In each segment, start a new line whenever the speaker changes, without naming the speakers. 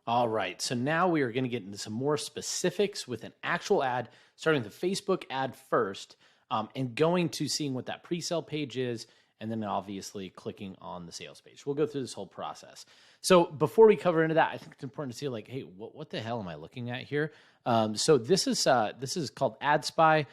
All right, so now we are going to get into some more specifics with an actual ad, starting with the Facebook ad first, and going to seeing what that pre-sale page is, and then obviously clicking on the sales page. We'll go through this whole process. So before we cover into that, I think it's important to see like, hey, what the hell am I looking at here? So this is called AdSpy.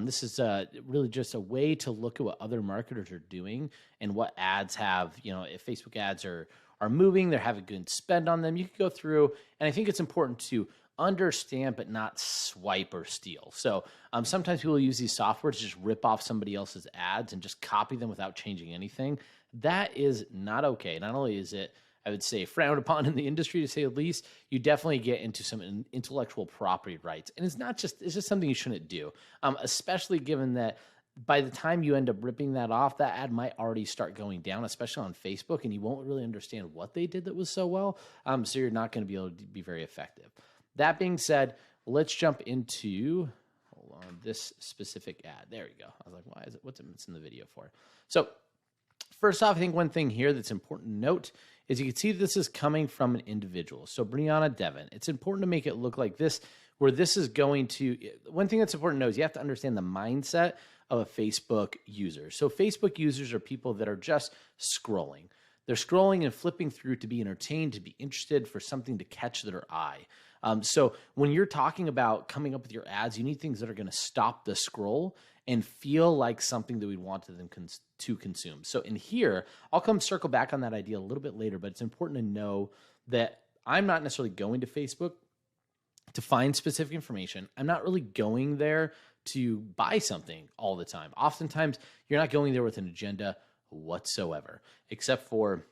This is really just a way to look at what other marketers are doing and what ads have. You know, if Facebook ads are moving, they're having good spend on them. You can go through, and I think it's important to understand but not swipe or steal. So sometimes people use these softwares to just rip off somebody else's ads and just copy them without changing anything. That is not okay. Not only is it, I would say, frowned upon in the industry, to say the least, you definitely get into some intellectual property rights. And it's just something you shouldn't do, especially given that by the time you end up ripping that off, that ad might already start going down, especially on Facebook, and you won't really understand what they did that was so well. So you're not going to be able to be very effective. That being said, let's jump into this specific ad. There we go. I was like, why is it? What's it in the video for? So first off, I think one thing here that's important to note is you can see this is coming from an individual. So Brianna Devon. It's important to make it look like this, where this is going to, one thing that's important to know is you have to understand the mindset of a Facebook user. So Facebook users are people that are just scrolling. They're scrolling and flipping through to be entertained, to be interested, for something to catch their eye. So when you're talking about coming up with your ads, you need things that are going to stop the scroll and feel like something that we'd want them to consume. So in here, I'll come circle back on that idea a little bit later, but it's important to know that I'm not necessarily going to Facebook to find specific information. I'm not really going there to buy something all the time. Oftentimes, you're not going there with an agenda whatsoever, except for,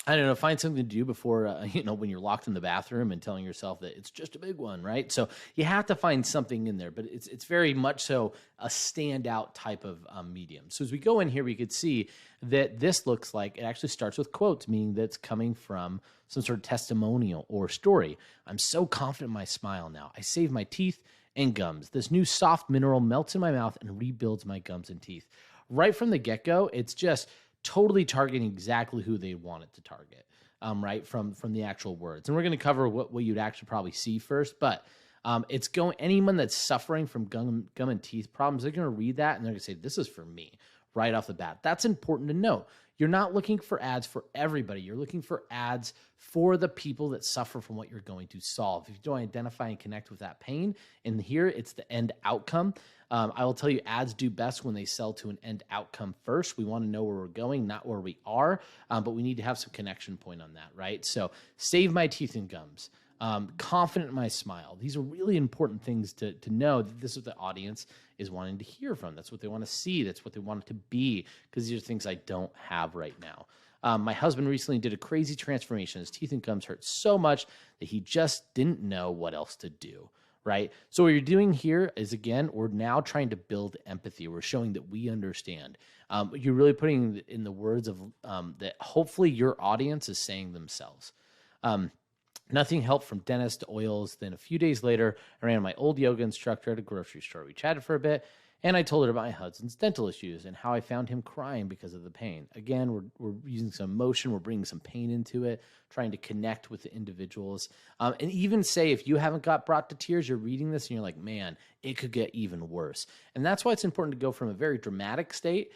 I don't know, find something to do before, when you're locked in the bathroom and telling yourself that it's just a big one, right? So you have to find something in there, but it's very much so a standout type of medium. So as we go in here, we could see that this looks like it actually starts with quotes, meaning that it's coming from some sort of testimonial or story. I'm so confident in my smile now. I save my teeth and gums. This new soft mineral melts in my mouth and rebuilds my gums and teeth. Right from the get-go, it's just totally targeting exactly who they want it to target, right, from the actual words. And we're going to cover what you'd actually probably see first, but it's going, anyone that's suffering from gum and teeth problems, they're going to read that and they're going to say, this is for me, right off the bat. That's important to know. You're not looking for ads for everybody. You're looking for ads for the people that suffer from what you're going to solve. If you don't identify and connect with that pain, and here it's the end outcome. I will tell you, ads do best when they sell to an end outcome first. We want to know where we're going, not where we are, but we need to have some connection point on that, right? So save my teeth and gums. Confident in my smile. These are really important things to know that this is what the audience is wanting to hear from. That's what they want to see. That's what they want it to be, because these are things I don't have right now. My husband recently did a crazy transformation. His teeth and gums hurt so much that he just didn't know what else to do, right? So what you're doing here is, again, we're now trying to build empathy. We're showing that we understand. You're really putting in the words of that hopefully your audience is saying themselves. Nothing helped from dentist to oils. Then a few days later, I ran my old yoga instructor at a grocery store. We chatted for a bit, and I told her about my husband's dental issues and how I found him crying because of the pain. Again, we're using some emotion. We're bringing some pain into it, trying to connect with the individuals. And even say, if you haven't got brought to tears, you're reading this and you're like, man, it could get even worse. And that's why it's important to go from a very dramatic state,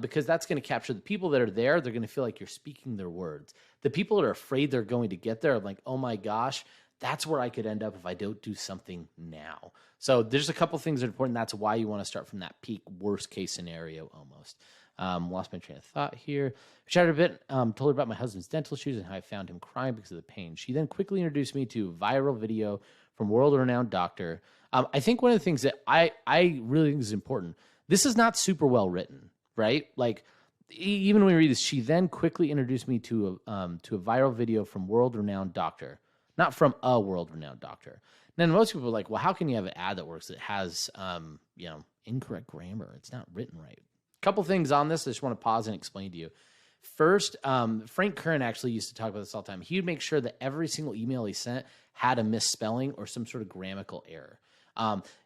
because that's going to capture the people that are there. They're going to feel like you're speaking their words. The people that are afraid they're going to get there are like, oh my gosh, that's where I could end up if I don't do something now. So there's a couple things that are important. That's why you want to start from that peak worst case scenario almost. Lost my train of thought here. Chatted a bit, told her about my husband's dental issues and how I found him crying because of the pain. She then quickly introduced me to a viral video from world-renowned doctor. I think one of the things that I really think is important, this is not super well written, right? Like, even when we read this, she then quickly introduced me to a viral video from world-renowned doctor, not from a world-renowned doctor. And then most people are like, well, how can you have an ad that works that has, incorrect grammar? It's not written right. A couple things on this I just want to pause and explain to you. First, Frank Kern actually used to talk about this all the time. He would make sure that every single email he sent had a misspelling or some sort of grammatical error.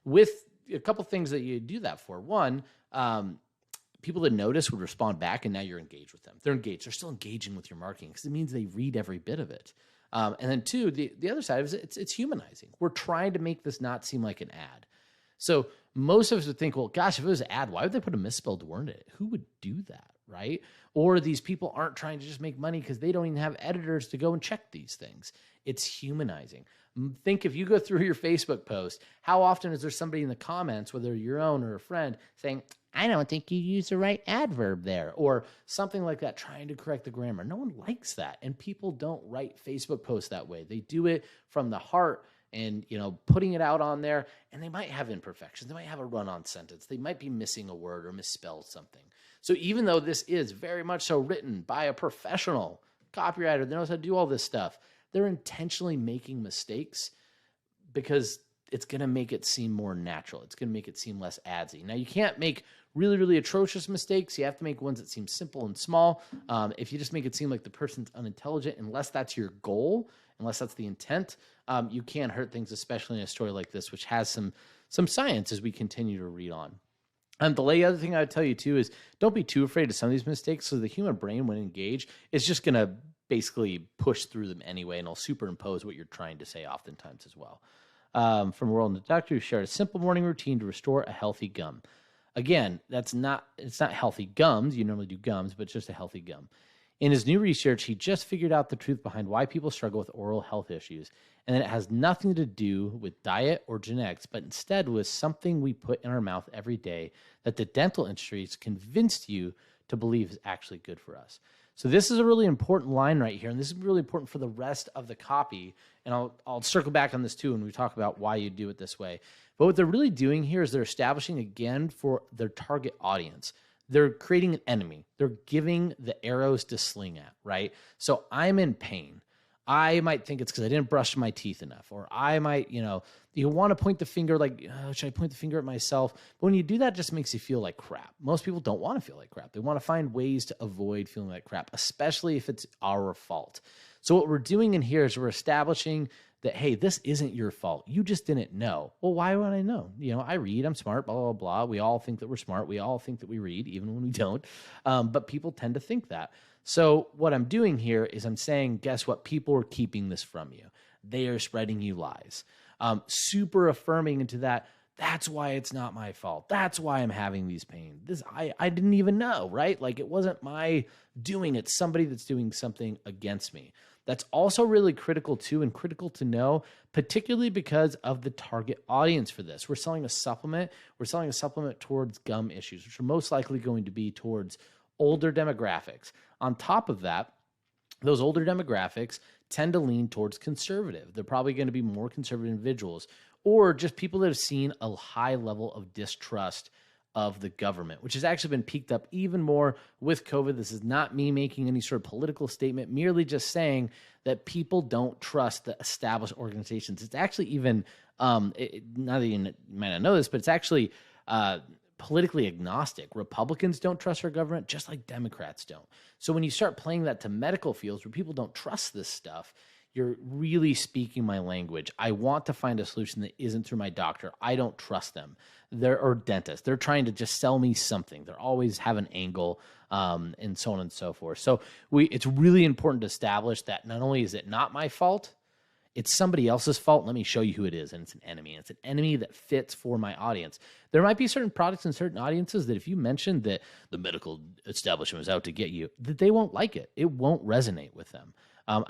With a couple things that you do that for. One, people that notice would respond back, and now you're engaged with them. They're engaged. They're still engaging with your marketing because it means they read every bit of it. And then two, the other side is it's humanizing. We're trying to make this not seem like an ad. So most of us would think, well, gosh, if it was an ad, why would they put a misspelled word in it? Who would do that, right? Or these people aren't trying to just make money because they don't even have editors to go and check these things. It's humanizing. Think if you go through your Facebook post, how often is there somebody in the comments, whether your own or a friend, saying, I don't think you used the right adverb there, or something like that, trying to correct the grammar. No one likes that. And people don't write Facebook posts that way. They do it from the heart and, putting it out on there, and they might have imperfections. They might have a run-on sentence. They might be missing a word or misspelled something. So even though this is very much so written by a professional copywriter that knows how to do all this stuff, they're intentionally making mistakes because it's going to make it seem more natural. It's going to make it seem less adsy. Now, you can't make really, really atrocious mistakes. You have to make ones that seem simple and small. If you just make it seem like the person's unintelligent, unless that's your goal, unless that's the intent, you can hurt things, especially in a story like this, which has some science as we continue to read on. And the other thing I would tell you, too, is don't be too afraid of some of these mistakes. So the human brain, when engaged, is just going to basically push through them anyway, and it'll superimpose what you're trying to say oftentimes as well. From World and the Doctor, who shared a simple morning routine to restore a healthy gum. Again, it's not healthy gums. You normally do gums, but it's just a healthy gum. In his new research, he just figured out the truth behind why people struggle with oral health issues, and that it has nothing to do with diet or genetics, but instead with something we put in our mouth every day that the dental industry is convinced you to believe is actually good for us. So this is a really important line right here, and this is really important for the rest of the copy, and I'll circle back on this too when we talk about why you do it this way. But what they're really doing here is they're establishing, again, for their target audience. They're creating an enemy. They're giving the arrows to sling at, right? So I'm in pain. I might think it's because I didn't brush my teeth enough, or I might, you want to point the finger like, should I point the finger at myself? But when you do that, it just makes you feel like crap. Most people don't want to feel like crap. They want to find ways to avoid feeling like crap, especially if it's our fault. So what we're doing in here is we're establishing that, hey, this isn't your fault. You just didn't know. Well, why would I know? I read, I'm smart, blah, blah, blah. We all think that we're smart. We all think that we read, even when we don't. But people tend to think that. So what I'm doing here is I'm saying, guess what? People are keeping this from you. They are spreading you lies. Super affirming into that. That's why it's not my fault. That's why I'm having these pains. I didn't even know, right? Like it wasn't my doing. It's somebody that's doing something against me. That's also really critical too, and critical to know, particularly because of the target audience for this. We're selling a supplement. We're selling a supplement towards gum issues, which are most likely going to be towards older demographics. On top of that, those older demographics tend to lean towards conservative. They're probably going to be more conservative individuals, or just people that have seen a high level of distrust of the government, which has actually been peaked up even more with COVID. This is not me making any sort of political statement, merely just saying that people don't trust the established organizations. It's actually even, not that you might not know this, but it's actually politically agnostic. Republicans don't trust our government, just like Democrats don't. So when you start playing that to medical fields where people don't trust this stuff, you're really speaking my language. I want to find a solution that isn't through my doctor. I don't trust them. Or dentists. They're trying to just sell me something. They're always have an angle, and so on and so forth. So it's really important to establish that not only is it not my fault, it's somebody else's fault. Let me show you who it is. And it's an enemy. And it's an enemy that fits for my audience. There might be certain products and certain audiences that if you mentioned that the medical establishment was out to get you, that they won't like it. It won't resonate with them.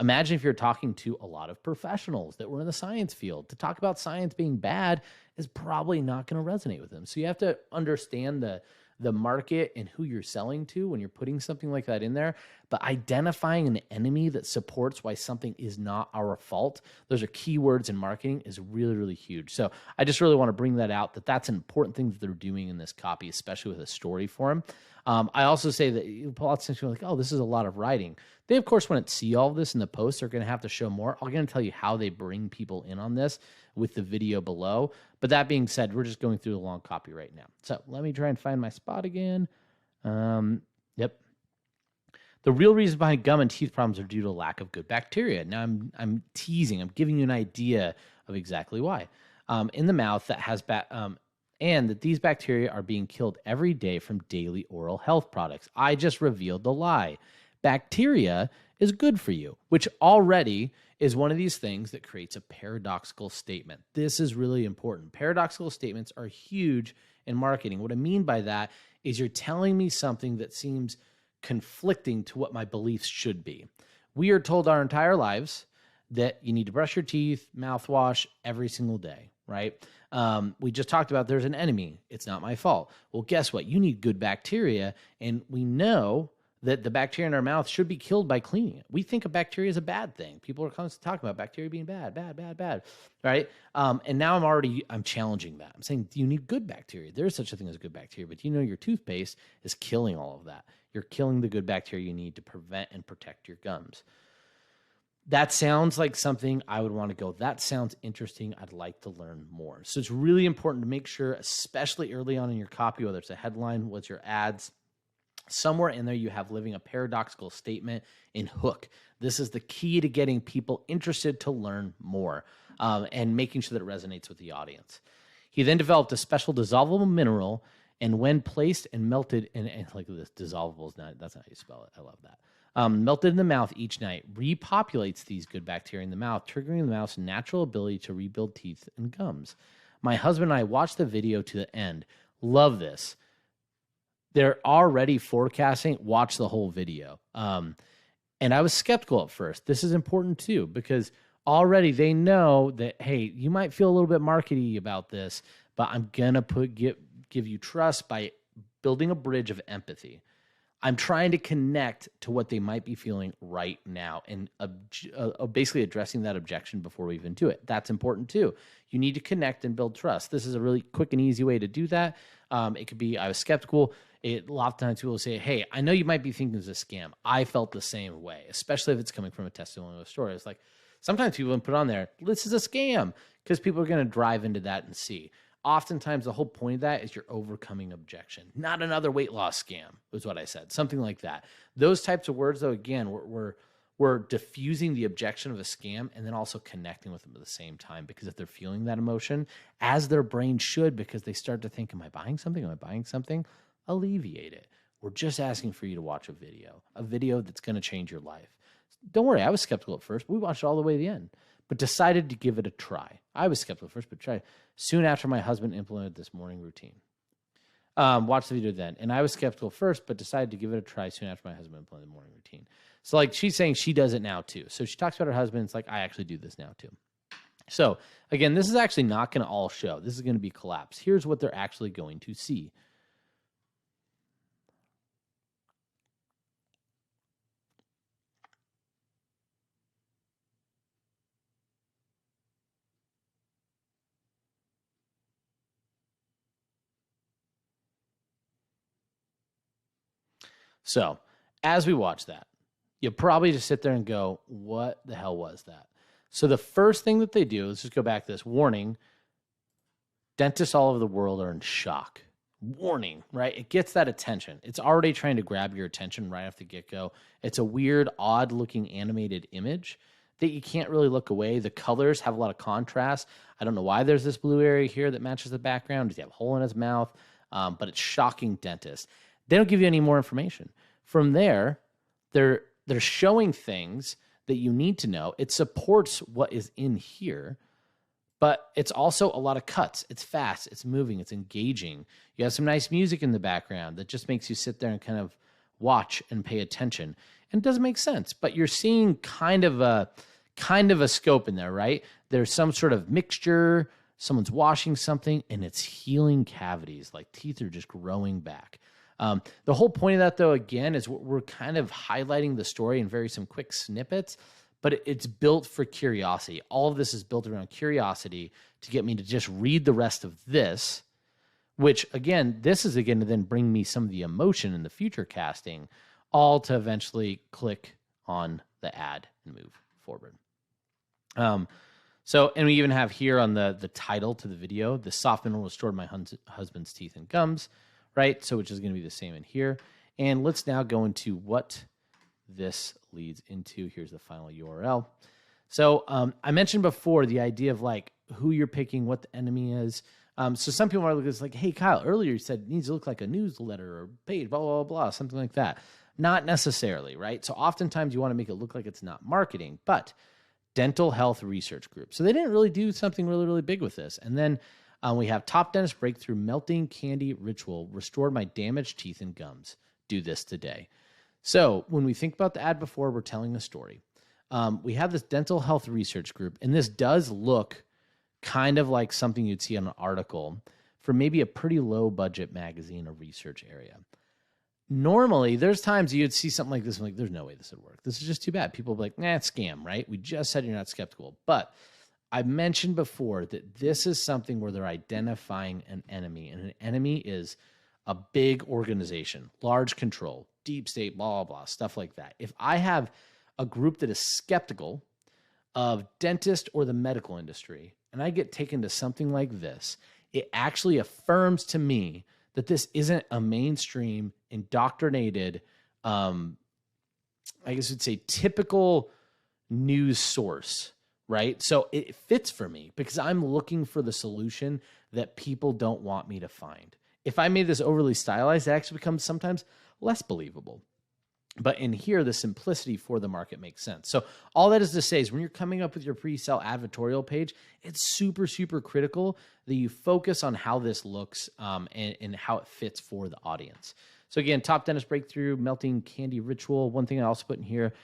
Imagine if you're talking to a lot of professionals that were in the science field. To talk about science being bad is probably not going to resonate with them. So you have to understand the market and who you're selling to when you're putting something like that in there. But identifying an enemy that supports why something is not our fault, those are keywords in marketing, is really, really huge. So I just really want to bring that out, that's an important thing that they're doing in this copy, especially with a story form. I also say that lots of people are like, oh, this is a lot of writing. They, of course, want to see all of this in the post. They're going to have to show more. I'm going to tell you how they bring people in on this with the video below. But that being said, we're just going through the long copy right now. So let me try and find my spot again. Yep. The real reason behind gum and teeth problems are due to lack of good bacteria. Now I'm teasing. I'm giving you an idea of exactly why. In the mouth that has and that these bacteria are being killed every day from daily oral health products. I just revealed the lie. Bacteria is good for you, which already is one of these things that creates a paradoxical statement. This is really important. Paradoxical statements are huge in marketing. What I mean by that is you're telling me something that seems conflicting to what my beliefs should be. We are told our entire lives that you need to brush your teeth, mouthwash every single day, right? We just talked about there's an enemy. It's not my fault. Well, guess what? You need good bacteria, and we know that the bacteria in our mouth should be killed by cleaning it. We think of bacteria as a bad thing. People are constantly talking about bacteria being bad, right? And now I'm challenging that. I'm saying you need good bacteria. There is such a thing as good bacteria, but your toothpaste is killing all of that. You're killing the good bacteria you need to prevent and protect your gums. That sounds like something I would want to go, that sounds interesting. I'd like to learn more. So it's really important to make sure, especially early on in your copy, whether it's a headline, what's your ads, somewhere in there you have living a paradoxical statement in hook. This is the key to getting people interested to learn more and making sure that it resonates with the audience. He then developed a special dissolvable mineral, and when placed and melted, and like this, dissolvable is not, that's not how you spell it. I love that. Melted in the mouth each night repopulates these good bacteria in the mouth, triggering the mouth's natural ability to rebuild teeth and gums. My husband and I watched the video to the end. Love this. They're already forecasting, watch the whole video. And I was skeptical at first. This is important too, because already they know that, hey, you might feel a little bit markety about this, but I'm going to give you trust by building a bridge of empathy. I'm trying to connect to what they might be feeling right now and basically addressing that objection before we even do it. That's important too. You need to connect and build trust. This is a really quick and easy way to do that. It could be, I was skeptical. A lot of times people will say, hey, I know you might be thinking it's a scam. I felt the same way, especially if it's coming from a testimonial story. It's like sometimes people put on there, this is a scam, because people are going to drive into that and see. Oftentimes, the whole point of that is you're overcoming objection. Not another weight loss scam, was what I said. Something like that. Those types of words, though, again, we're diffusing the objection of a scam and then also connecting with them at the same time. Because if they're feeling that emotion, as their brain should, because they start to think, am I buying something? Am I buying something? Alleviate it. We're just asking for you to watch a video that's going to change your life. Don't worry, I was skeptical at first. We watched it all the way to the end, but decided to give it a try. I was skeptical at first, but tried. Soon after my husband implemented this morning routine. Watched the video then. And I was skeptical first, but decided to give it a try soon after my husband implemented the morning routine. So like she's saying she does it now too. So she talks about her husband. It's like, I actually do this now too. So again, this is actually not going to all show. This is going to be collapsed. Here's what they're actually going to see. So as we watch that, you'll probably just sit there and go, what the hell was that? So the first thing that they do, let's just go back to this warning. Dentists all over the world are in shock. Warning, right? It gets that attention. It's already trying to grab your attention right off the get-go. It's a weird, odd-looking animated image that you can't really look away. The colors have a lot of contrast. I don't know why there's this blue area here that matches the background. Does he have a hole in his mouth? But it's shocking dentists. They don't give you any more information. From there, they're showing things that you need to know. It supports what is in here, but it's also a lot of cuts. It's fast, it's moving, it's engaging. You have some nice music in the background that just makes you sit there and kind of watch and pay attention. And it doesn't make sense, but you're seeing kind of a scope in there, right? There's some sort of mixture, someone's washing something, and it's healing cavities, like teeth are just growing back. The whole point of that, though, again, is we're kind of highlighting the story in some quick snippets, but it's built for curiosity. All of this is built around curiosity to get me to just read the rest of this, which, again, this is, again, to then bring me some of the emotion in the future casting, all to eventually click on the ad and move forward. So, and we even have here on the title to the video, the soft mineral restored my husband's teeth and gums. Right, so which is going to be the same in here. And let's now go into what this leads into. Here's the final URL. So I mentioned before the idea of like who you're picking, what the enemy is. So some people are looking at like, hey, Kyle, earlier you said it needs to look like a newsletter or page, blah, blah, blah, something like that. Not necessarily, right? So oftentimes you want to make it look like it's not marketing, but Dental Health Research Group. So they didn't really do something really, really big with this. And then we have Top Dentist Breakthrough Melting Candy Ritual Restored My Damaged Teeth and Gums. Do this today. So when we think about the ad before, we're telling a story. We have this Dental Health Research Group, and this does look kind of like something you'd see on an article for maybe a pretty low budget magazine or research area. Normally, there's times you'd see something like this, and like, there's no way this would work. This is just too bad. People will be like, nah, it's scam, right? We just said you're not skeptical. But I mentioned before that this is something where they're identifying an enemy, and an enemy is a big organization, large control, deep state, blah, blah, blah, stuff like that. If I have a group that is skeptical of dentist or the medical industry, and I get taken to something like this, it actually affirms to me that this isn't a mainstream, indoctrinated, I guess you'd say typical news source, right? So it fits for me because I'm looking for the solution that people don't want me to find. If I made this overly stylized, it actually becomes sometimes less believable. But in here, the simplicity for the market makes sense. So all that is to say is when you're coming up with your pre-sale advertorial page, it's super, super critical that you focus on how this looks and how it fits for the audience. So again, Top Dentist Breakthrough, Melting Candy Ritual. One thing I also put in here,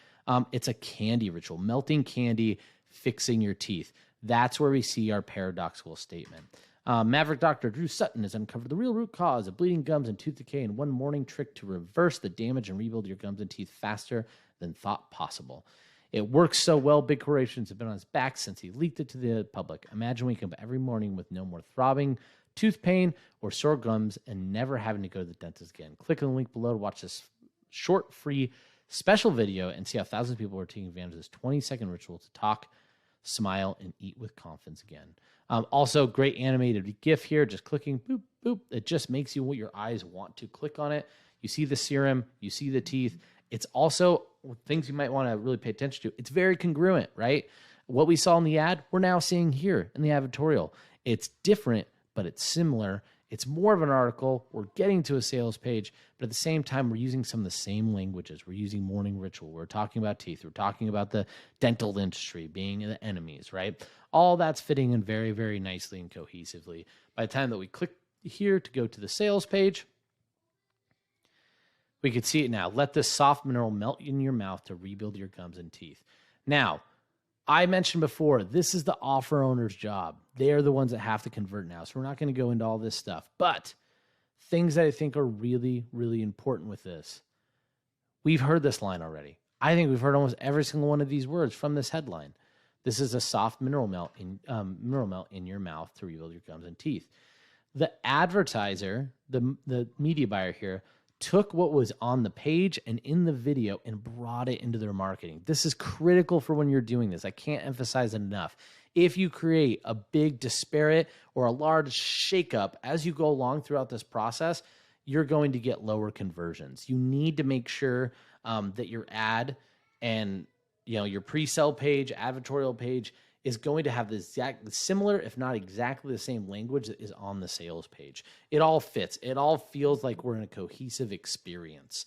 it's a candy ritual. Melting candy, fixing your teeth. That's where we see our paradoxical statement. Maverick Dr. Drew Sutton has uncovered the real root cause of bleeding gums and tooth decay in one morning trick to reverse the damage and rebuild your gums and teeth faster than thought possible. It works so well, big corporations have been on his back since he leaked it to the public. Imagine waking up every morning with no more throbbing, tooth pain, or sore gums and never having to go to the dentist again. Click on the link below to watch this short, free, special video and see how thousands of people are taking advantage of this 20-second ritual to talk, smile, and eat with confidence again. Also, great animated GIF here, just clicking, boop, boop. It just makes you what your eyes want to click on it. You see the serum, you see the teeth. It's also things you might want to really pay attention to. It's very congruent, right? What we saw in the ad, we're now seeing here in the advertorial. It's different, but it's similar. It's more of an article. We're getting to a sales page, but at the same time, we're using some of the same languages. We're using morning ritual. We're talking about teeth. We're talking about the dental industry being the enemies, right? All that's fitting in very, very nicely and cohesively. By the time that we click here to go to the sales page, we could see it now. Let this soft mineral melt in your mouth to rebuild your gums and teeth. Now, I mentioned before, this is the offer owner's job. They are the ones that have to convert now. So we're not going to go into all this stuff. But things that I think are really, really important with this. We've heard this line already. I think we've heard almost every single one of these words from this headline. This is a soft mineral melt in your mouth to rebuild your gums and teeth. The advertiser, the media buyer here, took what was on the page and in the video and brought it into their marketing. This is critical for when you're doing this. I can't emphasize it enough. If you create a big disparate or a large shakeup as you go along throughout this process, you're going to get lower conversions. You need to make sure that your ad and your pre-sale page, advertorial page is going to have the exact similar, if not exactly the same language that is on the sales page. It all fits. It all feels like we're in a cohesive experience,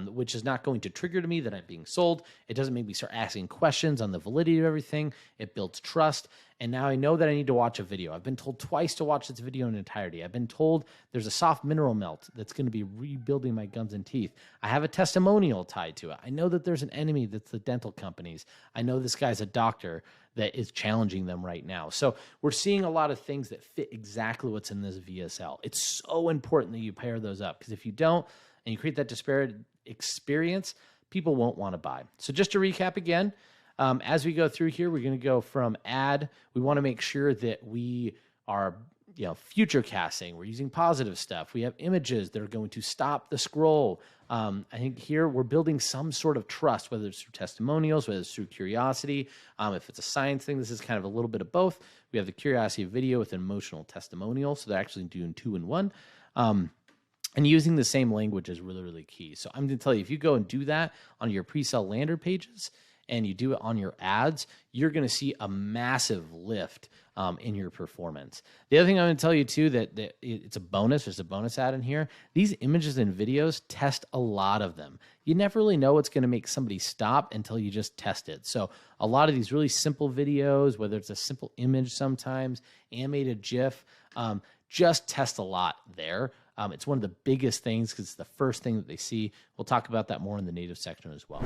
which is not going to trigger to me that I'm being sold. It doesn't make me start asking questions on the validity of everything. It builds trust. And now I know that I need to watch a video. I've been told twice to watch this video in entirety. I've been told there's a soft mineral melt that's going to be rebuilding my gums and teeth. I have a testimonial tied to it. I know that there's an enemy that's the dental companies. I know this guy's a doctor that is challenging them right now. So we're seeing a lot of things that fit exactly what's in this VSL. It's so important that you pair those up because if you don't and you create that disparate experience, people won't want to buy. So just to recap again, as we go through here, we're going to go from ad. We want to make sure that we are future casting. We're using positive stuff. We have images that are going to stop the scroll. I think here we're building some sort of trust, whether it's through testimonials, whether it's through curiosity. If it's a science thing, this is kind of a little bit of both. We have the curiosity video with an emotional testimonial. So they're actually doing 2 in 1. And using the same language is really, really key. So I'm going to tell you, if you go and do that on your pre-sale lander pages and you do it on your ads, you're going to see a massive lift in your performance. The other thing I'm going to tell you too, that it's a bonus, there's a bonus ad in here. These images and videos, test a lot of them. You never really know what's going to make somebody stop until you just test it. So a lot of these really simple videos, whether it's a simple image sometimes, animated GIF, just test a lot there. It's one of the biggest things because it's the first thing that they see. We'll talk about that more in the native section as well.